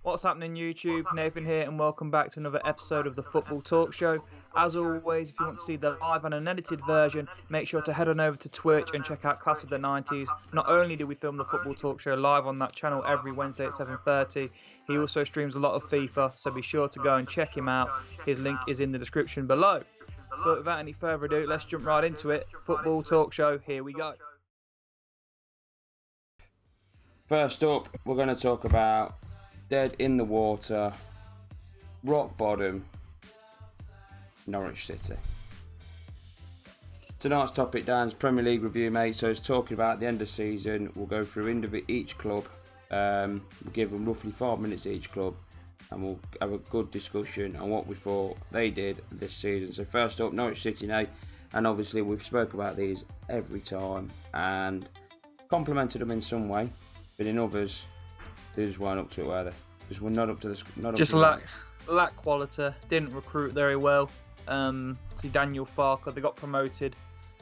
What's happening, YouTube? Nathan here, and welcome back to another episode of the Football Talk Show. As always, if you want to see the live and unedited version, make sure to head on over to Twitch and check out Class of the 90s. Not only do we film the Football Talk Show live on that channel every Wednesday at 7:30, he also streams a lot of FIFA, so be sure to go and check him out. His link is in the description below. But without any further ado, let's jump right into it. Football Talk Show, here we go. First up, we're going to talk about dead in the water, rock bottom, Norwich City. Tonight's topic, Dan's Premier League review, mate. So it's talking about the end of season. We'll go through each club. We'll give them roughly 5 minutes each club, and we'll have a good discussion on what we thought they did this season. So first up, Norwich City, Nate. And obviously we've spoke about these every time and complimented them in some way, but in others, they just weren't up to it, were they? Just were not up to the. Just lack quality. Didn't recruit very well. See Daniel Farker, they got promoted,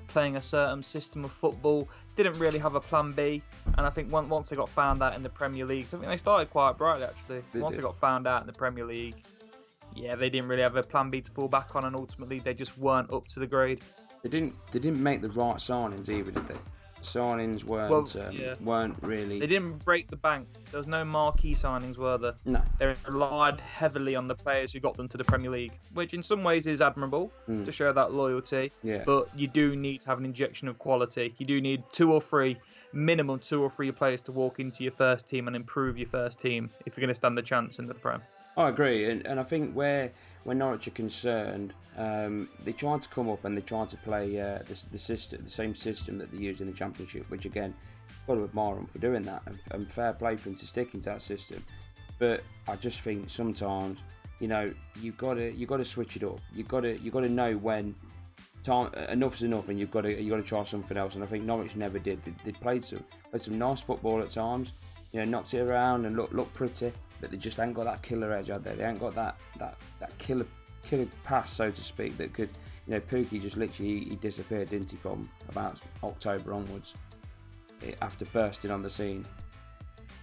playing a certain system of football. Didn't really have a plan B, and I think once they got found out in the Premier League, I think they started quite brightly actually. Once they got found out in the Premier League, yeah, they didn't really have a plan B to fall back on, and ultimately they just weren't up to the grade. They didn't make the right signings either, did they? Signings weren't really. They didn't break the bank. There was no marquee signings, were there? No. They relied heavily on the players who got them to the Premier League, which in some ways is admirable to show that loyalty. Yeah. But you do need to have an injection of quality. You do need minimum two or three players to walk into your first team and improve your first team if you're going to stand a chance in the Prem. I agree, and I think where Norwich are concerned, they tried to come up and they tried to play the same system that they used in the Championship, which again, got to admire them for doing that, and fair play for them to stick into that system. But I just think sometimes, you've got to switch it up. You've got to know when enough is enough, and you've got to try something else. And I think Norwich never did. They played some nice football at times, knocked it around and looked pretty. But they just ain't got that killer edge out there. They ain't got that killer pass, so to speak, that could, Pukki just literally he disappeared, didn't he, from about October onwards, after bursting on the scene.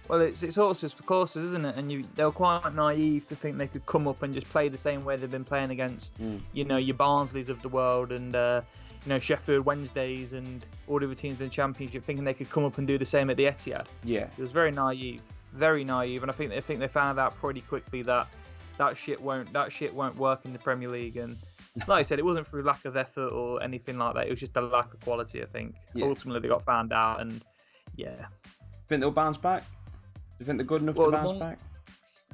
Well, it's horses for courses, isn't it? And they were quite naive to think they could come up and just play the same way they've been playing against, your Barnsleys of the world and Sheffield Wednesdays and all the other teams in the Championship, thinking they could come up and do the same at the Etihad. Yeah, it was very naive, and I think they found out pretty quickly that shit won't work in the Premier League. And like I said, it wasn't through lack of effort or anything like that. It was just a lack of quality. I think ultimately they got found out, and yeah. Think they'll bounce back? Do you think they're good enough to bounce back?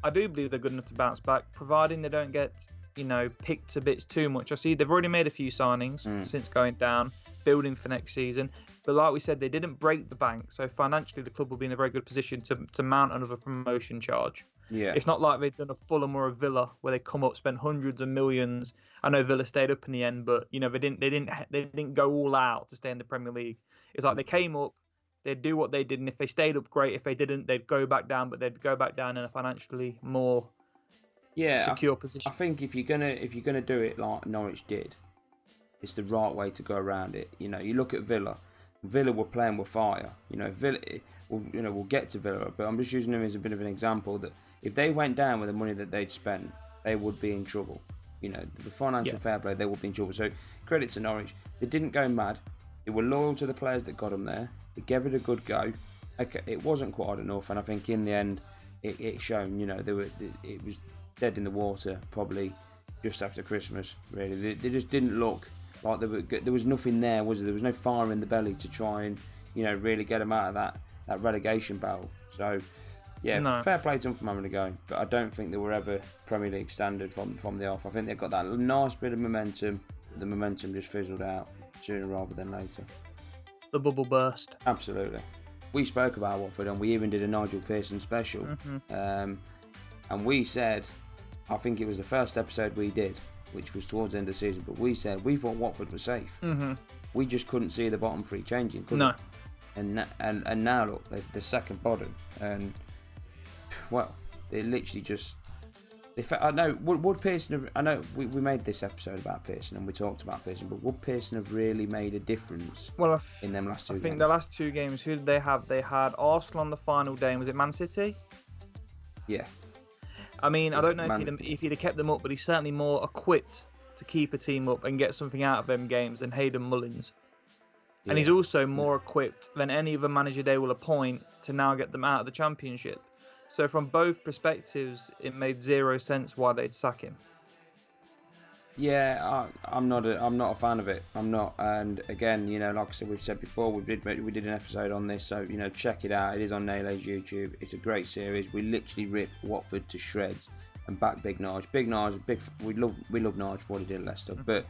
I do believe they're good enough to bounce back, providing they don't get picked to bits too much. I see they've already made a few signings since going down, building for next season. But like we said, they didn't break the bank, so financially the club will be in a very good position to mount another promotion charge. Yeah, it's not like they've done a Fulham or a Villa where they come up, spend hundreds of millions. I know Villa stayed up in the end, but they didn't go all out to stay in the Premier League. It's like they came up, they'd do what they did, and if they stayed up, great. If they didn't, they'd go back down, but they'd go back down in a financially more secure position. I think if you're gonna do it like Norwich did, it's the right way to go around it. You look at Villa. Villa were playing with fire. Villa. We'll get to Villa, but I'm just using them as a bit of an example that if they went down with the money that they'd spent, they would be in trouble. The financial fair play, they would be in trouble. So credit to Norwich. They didn't go mad. They were loyal to the players that got them there. They gave it a good go. Okay, it wasn't quite enough, and I think in the end, it shown. It was dead in the water probably just after Christmas. Really, they just didn't look like there was nothing there, was there? There was no fire in the belly to try and really get them out of that relegation battle. So yeah, fair play to them for having a go, but I don't think they were ever Premier League standard from the off. I think they've got that nice bit of momentum. The momentum just fizzled out sooner rather than later. The bubble burst. Absolutely. We spoke about Watford, and we even did a Nigel Pearson special. And we said, I think it was the first episode we did, which was towards the end of the season, but we said we thought Watford was safe. We just couldn't see the bottom three changing, could we? And now look, they're second bottom, and well, they literally just. I know would Pearson have, I know we made this episode about Pearson and we talked about Pearson, but would Pearson have really made a difference in them last two games? I think the last two games, who did they have? They had Arsenal on the final day, and was it Man City? Yeah. I mean, I don't know Man, if he'd have kept them up, but he's certainly more equipped to keep a team up and get something out of them games than Hayden Mullins. And he's yeah. also more equipped than any other manager they will appoint to now get them out of the Championship. So from both perspectives, it made zero sense why they'd sack him. Yeah, I'm not a fan of it. I'm not. And again, like I said, we've said before, we did an episode on this, so check it out. It is on Nayle's YouTube. It's a great series. We literally rip Watford to shreds and back Big Nige. Big Nige, we love Nige for what he did at Leicester, but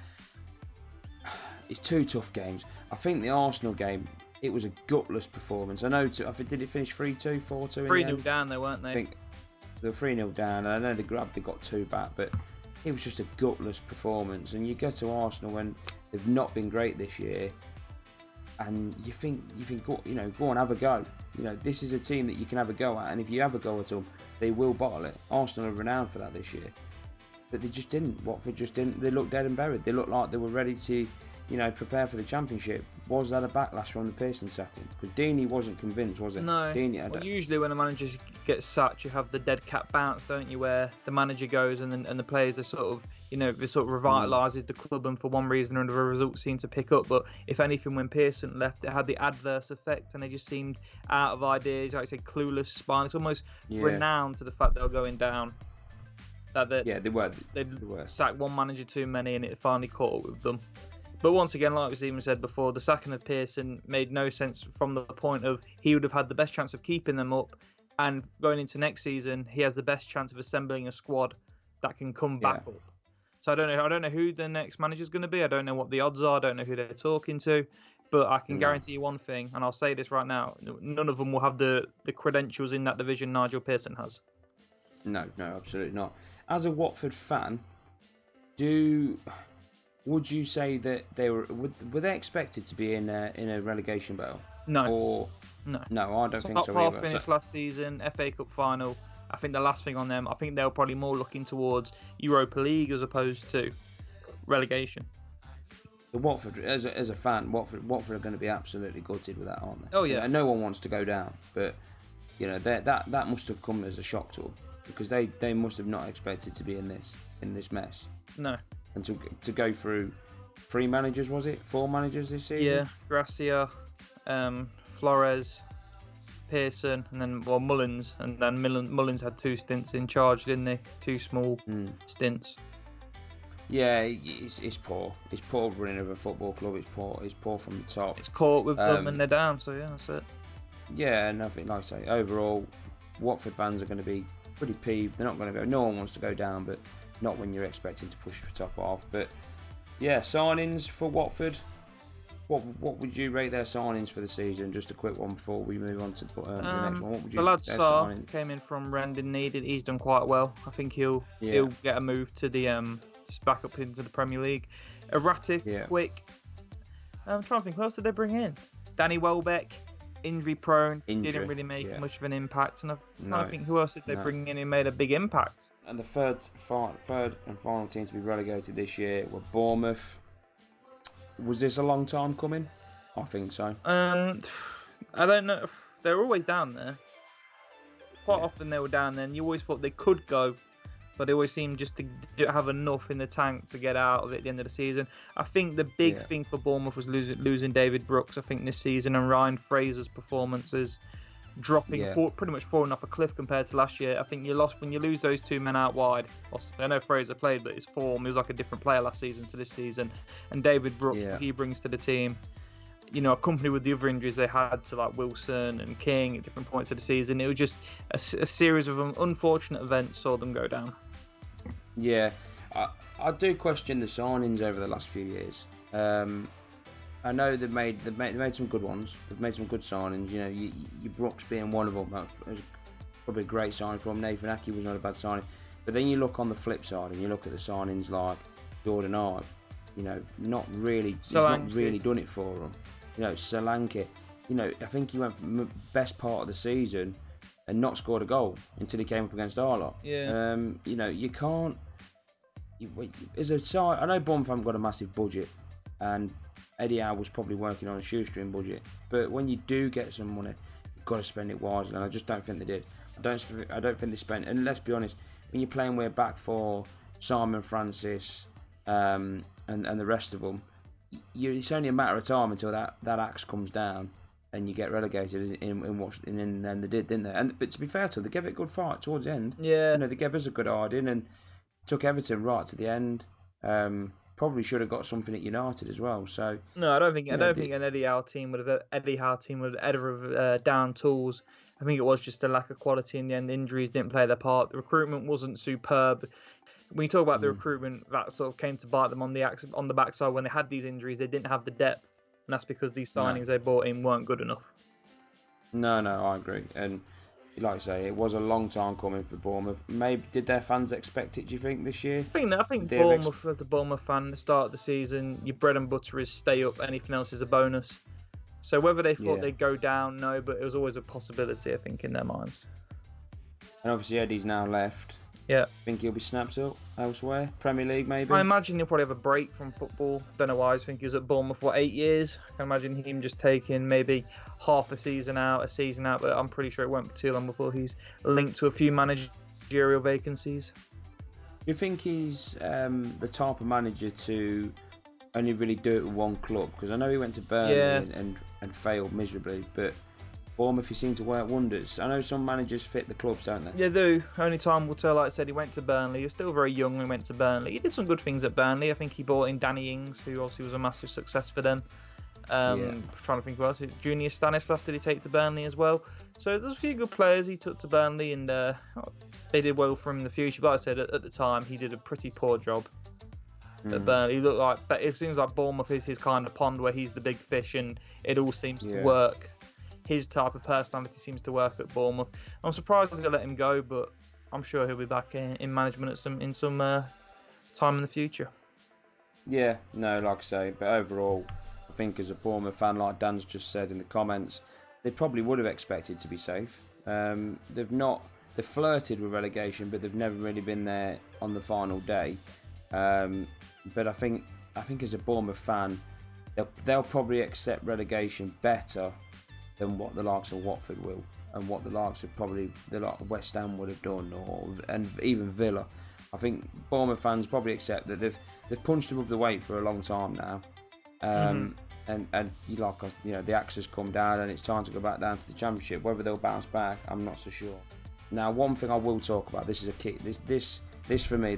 it's two tough games. I think the Arsenal game, it was a gutless performance. I think did it finish 3-2, 4-2? 3-0 down, though, weren't they? I think they were 3-0 down, and I know they got 2 back, but it was just a gutless performance. And you go to Arsenal when they've not been great this year, and you think, go on, have a go. This is a team that you can have a go at, and if you have a go at them, they will bottle it. Arsenal are renowned for that this year, but they just didn't. Watford just didn't. They looked dead and buried. They looked like they were ready to, prepare for the Championship. Was that a backlash from the Pearson sacking? Because Deeney wasn't convinced, was it? No. Deeney, usually when a manager gets sacked, you have the dead cat bounce, don't you? Where the manager goes and the players are sort of, this sort of revitalises the club, and for one reason or another, results seem to pick up. But if anything, when Pearson left, it had the adverse effect, and they just seemed out of ideas, like I said, clueless, spineless, almost renowned to the fact they were going down. They were. They'd sacked one manager too many, and it finally caught up with them. But once again, like we've even said before, the sacking of Pearson made no sense from the point of he would have had the best chance of keeping them up, and going into next season, he has the best chance of assembling a squad that can come back up. So I don't know who the next manager is going to be. I don't know what the odds are. I don't know who they're talking to, but I can guarantee you one thing, and I'll say this right now: none of them will have the credentials in that division Nigel Pearson has. No, absolutely not. As a Watford fan, would you say that they were they expected to be in a relegation battle? No. No, I don't think so Top either. Finished last season, FA Cup final. I think the last thing on them, I think they were probably more looking towards Europa League as opposed to relegation. The Watford, as a fan, Watford are going to be absolutely gutted with that, aren't they? Oh yeah. And no one wants to go down, but that must have come as a shock to them, because they must have not expected to be in this mess. No. And to go through 3 managers, was it 4 managers this season? Yeah, Gracia, Flores, Pearson, and then Mullins, and then Mullins had 2 stints in charge, didn't he? 2 small stints. Yeah, it's poor. It's poor running of a football club. It's poor from the top. It's caught with them and they're down. So yeah, that's it. Yeah, nothing like I say. Overall, Watford fans are going to be pretty peeved. They're not going to go. No one wants to go down, but not when you're expecting to push the top off. But yeah, signings for Watford. What would you rate their signings for the season? Just a quick one before we move on to the next one. What would you? The lad Sarr came in from Rendon Needed. He's done quite well. I think he'll get a move to the just back up into the Premier League. Erratic, quick. I'm trying to think. Who else did they bring in? Danny Welbeck, injury prone. Didn't really make much of an impact. And I'm trying to think who else did they bring in who made a big impact. And the third and final team to be relegated this year were Bournemouth. Was this a long time coming? I think so. I don't know. They were always down there. Quite often they were down there, and you always thought they could go, but they always seemed just to have enough in the tank to get out of it at the end of the season. I think the big thing for Bournemouth was losing David Brooks, I think, this season, and Ryan Fraser's performances dropping, pretty much falling off a cliff compared to last year. I think when you lose those 2 men out wide. I know Fraser played, but his form, he was like a different player last season to this season. And David Brooks, what he brings to the team, accompanied with the other injuries they had to like Wilson and King at different points of the season, it was just a series of unfortunate events saw them go down. Yeah, I do question the signings over the last few years. I know they've made some good ones. They've made some good signings. Your Brooks being one of them. That was probably a great signing from Nathan Aki. Was not a bad signing. But then you look on the flip side and you look at the signings like Jordan Ibe. Not really. He's not really done it for them. Solanke. I think he went for the best part of the season and not scored a goal until he came up against Arlott. Yeah. You can't. As a side, I know Bournemouth haven't got a massive budget, and Eddie Howe was probably working on a shoestring budget. But when you do get some money, you've got to spend it wisely, and I just don't think they did. I don't think they spent. And let's be honest, when you're playing with back four, Simon Francis, and the rest of them, it's only a matter of time until that axe comes down and you get relegated. And then they did, didn't they? But to be fair to them, they gave it a good fight towards the end. Yeah. They gave us a good hiding and took Everton right to the end. Probably should have got something at United as well. So no, I don't think an Eddie Howe team would have ever down tools. I think it was just a lack of quality in the end. Injuries didn't play their part. The recruitment wasn't superb. When you talk about the recruitment, that sort of came to bite them on the backside when they had these injuries. They didn't have the depth, and that's because these signings they bought in weren't good enough. No, I agree. And like I say, it was a long time coming for Bournemouth. Maybe did their fans expect it? Do you think this year? I think Bournemouth, as a Bournemouth fan, at the start of the season, your bread and butter is stay up. Anything else is a bonus. So whether they thought they'd go down, no, but it was always a possibility, I think, in their minds. And obviously Eddie's now left. Yeah. Think he'll be snapped up elsewhere? Premier League, maybe? I imagine he'll probably have a break from football. Don't know why. I think he was at Bournemouth for 8 years. I can imagine him just taking maybe half a season out, but I'm pretty sure it won't be too long before he's linked to a few managerial vacancies. Do you think he's the type of manager to only really do it with one club? Because I know he went to Burnley and failed miserably, but Bournemouth, he seemed to work wonders. I know some managers fit the clubs, don't they? They do. Only time will tell. Like I said, he went to Burnley. He was still very young when he went to Burnley. He did some good things at Burnley. I think he brought in Danny Ings, who obviously was a massive success for them. Trying to think who else. Junior Stanislas did he take to Burnley as well? So there's a few good players he took to Burnley, and they did well for him in the future. But like I said, at the time, he did a pretty poor job at Burnley. He looked like, but it seems like Bournemouth is his kind of pond where he's the big fish, and it all seems to work. His type of personality seems to work at Bournemouth. I'm surprised they let him go, but I'm sure he'll be back in management in some time in the future. Yeah, no, like I say, but overall, I think as a Bournemouth fan, like Dan's just said in the comments, they probably would have expected to be safe. They've flirted with relegation, but they've never really been there on the final day. But I think as a Bournemouth fan, they'll probably accept relegation better than what the likes of Watford will, and what the likes of probably West Ham would have done, and even Villa. I think Bournemouth fans probably accept that they've punched above the weight for a long time now, and the axe has come down, and it's time to go back down to the Championship. Whether they'll bounce back, I'm not so sure. Now, one thing I will talk about. This is a kick. This for me.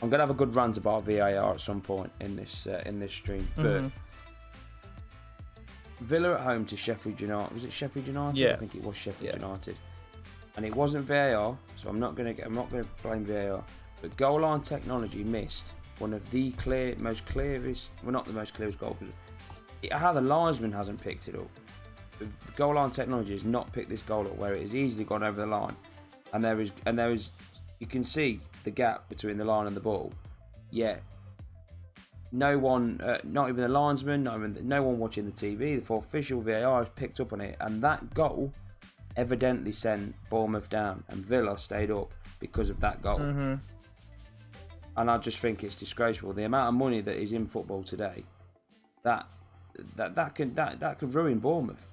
I'm gonna have a good rant about VAR at some point in this stream, but. Villa at home to Sheffield United. Was it Sheffield United? Yeah. I think it was Sheffield United. And it wasn't VAR, so I'm not going to blame VAR. But goal line technology missed one of the most clearest. Well, not the most clearest goal. How the linesman hasn't picked it up. The goal line technology has not picked this goal up where it has easily gone over the line, and there is you can see the gap between the line and the ball. Yeah. No one, not even the linesman, no one watching the TV, the official VAR has picked up on it, and that goal evidently sent Bournemouth down, and Villa stayed up because of that goal. And I just think it's disgraceful. The amount of money that is in football today, that could ruin Bournemouth.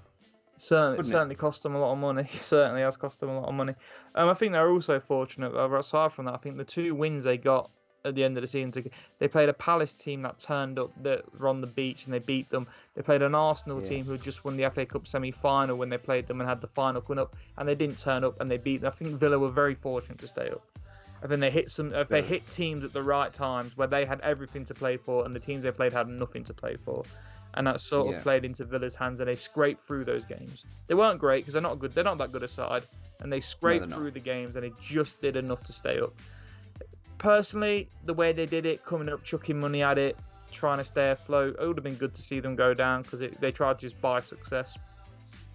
Certainly cost them a lot of money. Certainly has cost them a lot of money. I think they're also fortunate. Aside from that, I think the 2 wins they got at the end of the season, they played a Palace team that turned up, that were on the beach, and they beat them. They played an Arsenal team who had just won the FA Cup semi-final when they played them and had the final coming up, and they didn't turn up, and they beat them. I think Villa were very fortunate to stay up. I think they hit teams at the right times where they had everything to play for, and the teams they played had nothing to play for, and that sort of played into Villa's hands, and they scraped through those games. They weren't great because they're not good. They're not that good a side, and they scraped through the games, and they just did enough to stay up. Personally, the way they did it, coming up, chucking money at it, trying to stay afloat, it would have been good to see them go down because they tried to just buy success.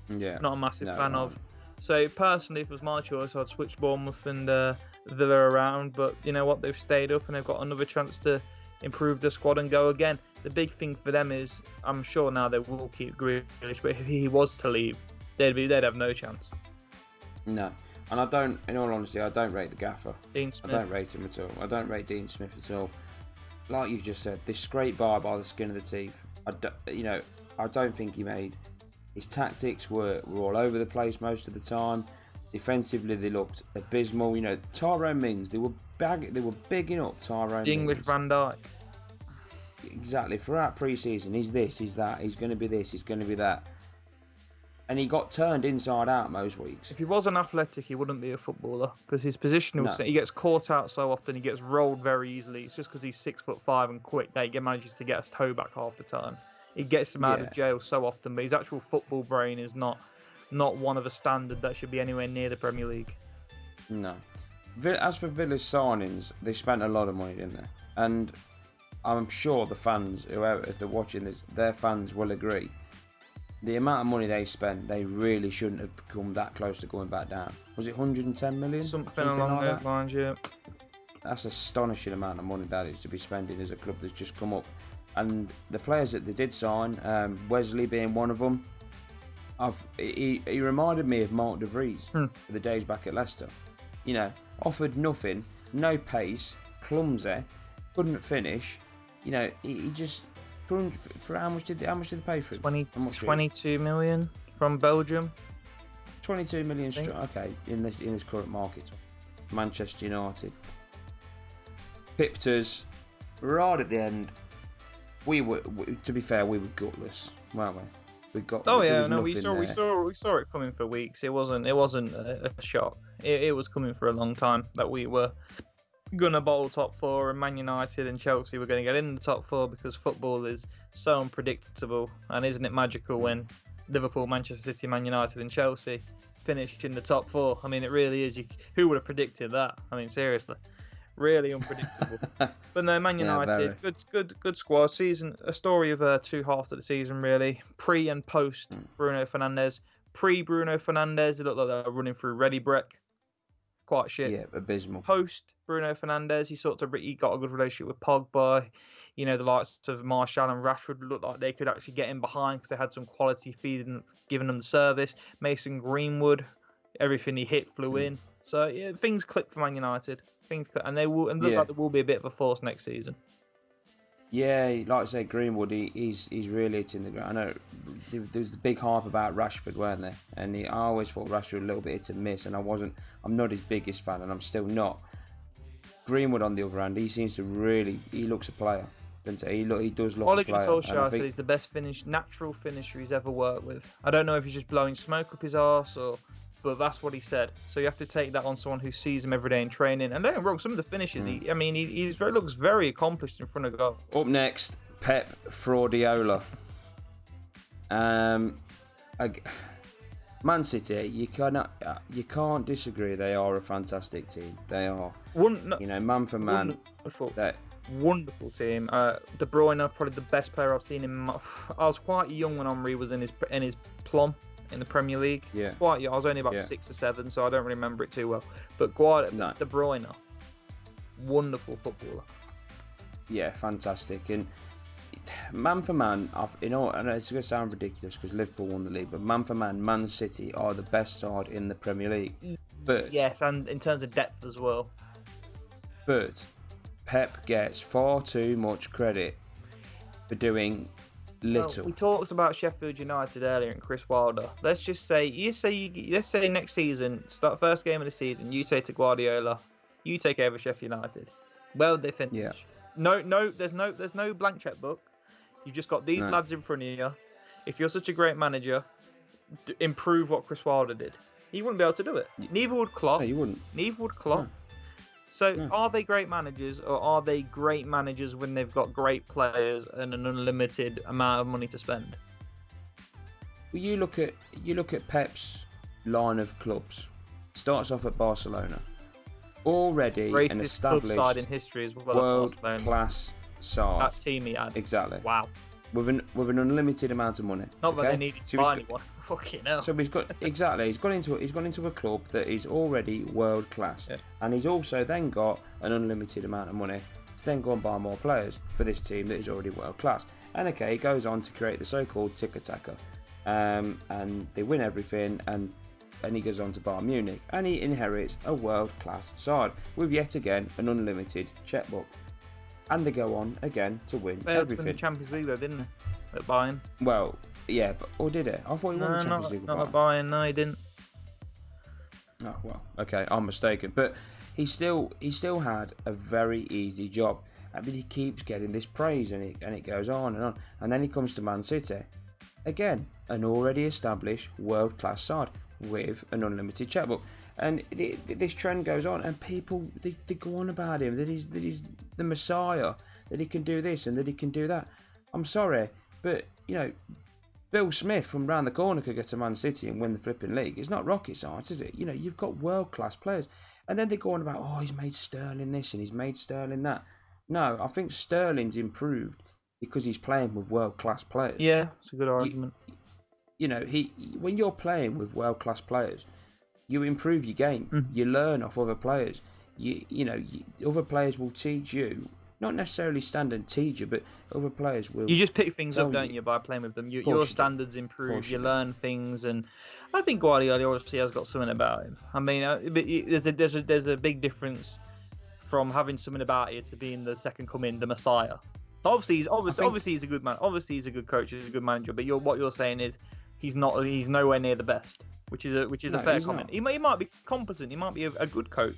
Yeah. Not a massive fan of. So personally, if it was my choice, I'd switch Bournemouth and Villa around. But you know what? They've stayed up and they've got another chance to improve the squad and go again. The big thing for them is, I'm sure now they will keep Grealish, but if he was to leave, they'd have no chance. No. And in all honesty, I don't rate the gaffer. Dean Smith. I don't rate him at all. I don't rate Dean Smith at all. Like you've just said, this scrape by the skin of the teeth. I don't think he made. His tactics were all over the place most of the time. Defensively, they looked abysmal. You know, Tyrone Mings, they were bigging up Tyrone The English Mings. Van Dijk. Exactly. Throughout pre-season, he's this, he's that, he's going to be this, he's going to be that. And he got turned inside out most weeks. If he wasn't athletic, he wouldn't be a footballer because his position was. No. He gets caught out so often. He gets rolled very easily. It's just because he's 6'5" and quick that he manages to get his toe back half the time. He gets him out of jail so often, but his actual football brain is not one of a standard that should be anywhere near the Premier League. No. As for Villa's signings, they spent a lot of money, didn't they? And I'm sure the fans, whoever, if they're watching this, their fans will agree. The amount of money they spent, they really shouldn't have come that close to going back down. Was it 110 million? Something along like those that? lines, yeah. That's an astonishing amount of money that is to be spending as a club that's just come up. And the players that they did sign, Wesley being one of them, he reminded me of Mark De Vries for the days back at Leicester. You know, offered nothing, no pace, clumsy, couldn't finish. You know, he just for how much did they pay for him? 22 million from Belgium. 22 million. Okay, in this current market, Manchester United. Pipters, right at the end. To be fair, we were gutless, weren't we? We saw it coming for weeks. It wasn't a shock. It was coming for a long time that we were gonna bottle top four, and Man United and Chelsea were going to get in the top four because football is so unpredictable. And isn't it magical when Liverpool, Manchester City, Man United, and Chelsea finished in the top four? I mean, it really is. Who would have predicted that? I mean, seriously. Really unpredictable. But no, Man United, good squad. Season, a story of two halves of the season, really. Pre and post Bruno Fernandes. Pre Bruno Fernandes, it looked like they were running through Ready Breck. Quite shit. Yeah, abysmal. Post Bruno Fernandes, he got a good relationship with Pogba. You know, the likes of Martial and Rashford looked like they could actually get in behind because they had some quality feeding, giving them the service. Mason Greenwood, everything he hit flew in. So yeah, things clicked for Man United. And they will, and look like there will be a bit of a force next season. Yeah, like I say, Greenwood, he's really hitting the ground. I know there was the big hype about Rashford, weren't there? And I always thought Rashford a little bit hit and miss, and I'm not his biggest fan, and I'm still not. Greenwood, on the other hand, he looks a player. He does look Ole a player. Solskjaer said he's the best natural finisher he's ever worked with. I don't know if he's just blowing smoke up his arse but that's what he said. So you have to take that on someone who sees him every day in training. And don't get me wrong, some of the finishes, he looks very accomplished in front of goal. Up next, Pep Fraudiola. Man City, you can't disagree. They are a fantastic team. They are. Man for man. Wonderful team. De Bruyne, probably the best player I've seen in. I was quite young when Henry was in his plum in the Premier League. Yeah. Quite young. I was only about 6 or 7, so I don't really remember it too well. But De Bruyne, wonderful footballer. Yeah, fantastic. And man for man, I know it's going to sound ridiculous because Liverpool won the league, but man for man, Man City are the best side in the Premier League. But yes, and in terms of depth as well. But Pep gets far too much credit for doing little. We talked about Sheffield United earlier and Chris Wilder. Let's just say, let's say next season, first game of the season, you say to Guardiola, you take over Sheffield United. Well, they finish. Yeah. No, there's no blank checkbook. You've just got these lads in front of you. If you're such a great manager, improve what Chris Wilder did. He wouldn't be able to do it. Neither would Klopp. No, you wouldn't. Neither would Klopp. No. So are they great managers, or are they great managers when they've got great players and an unlimited amount of money to spend? Well, you look at Pep's line of clubs. Starts off at Barcelona. Already greatest an established club side in history as well. World-class side. That team he had. Exactly. Wow. With an unlimited amount of money. Not that they needed to buy anyone. Fucking hell. So he's got He's gone into a club that is already world class, and he's also then got an unlimited amount of money to then go and buy more players for this team that is already world class. And he goes on to create the so-called tiki-taka, and they win everything, and he goes on to Bayern Munich, and he inherits a world class side with yet again an unlimited checkbook. And they go on again to win everything. They won the Champions League though, didn't they? At Bayern. Well, yeah, or did it? I thought he won the Champions League. Not at Bayern. No, he didn't. Oh well, okay, I'm mistaken. But he still had a very easy job. I mean, he keeps getting this praise, and it goes on and on. And then he comes to Man City, again, an already established world class side with an unlimited checkbook. And this trend goes on, and people they go on about him that he's the Messiah, that he can do this and that he can do that. I'm sorry, but Bill Smith from round the corner could get to Man City and win the flipping league. It's not rocket science, is it? You've got world-class players. And then they go on about, he's made Sterling this and he's made Sterling that. No, I think Sterling's improved because he's playing with world-class players. Yeah, it's a good argument. When you're playing with world-class players, you improve your game. Mm-hmm. You learn off other players. Other players will teach you. Not necessarily stand and teach you, but other players will. You just pick things up, don't you, by playing with them? Your standards improve. You learn things, and I think Guardiola obviously has got something about him. I mean, there's a big difference from having something about you to being the second coming, the Messiah. Obviously he's a good man. Obviously he's a good coach. He's a good manager. But what you're saying is he's nowhere near the best, which is a fair comment. He might be competent. He might be a good coach.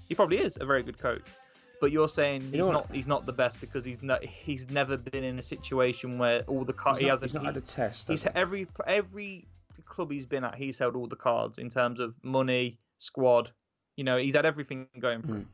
He probably is a very good coach. But you're saying he's not the best because he's never been in a situation where all the cards he's not had a test. He's every club he's been at, he's held all the cards in terms of money, squad. He's had everything going for him.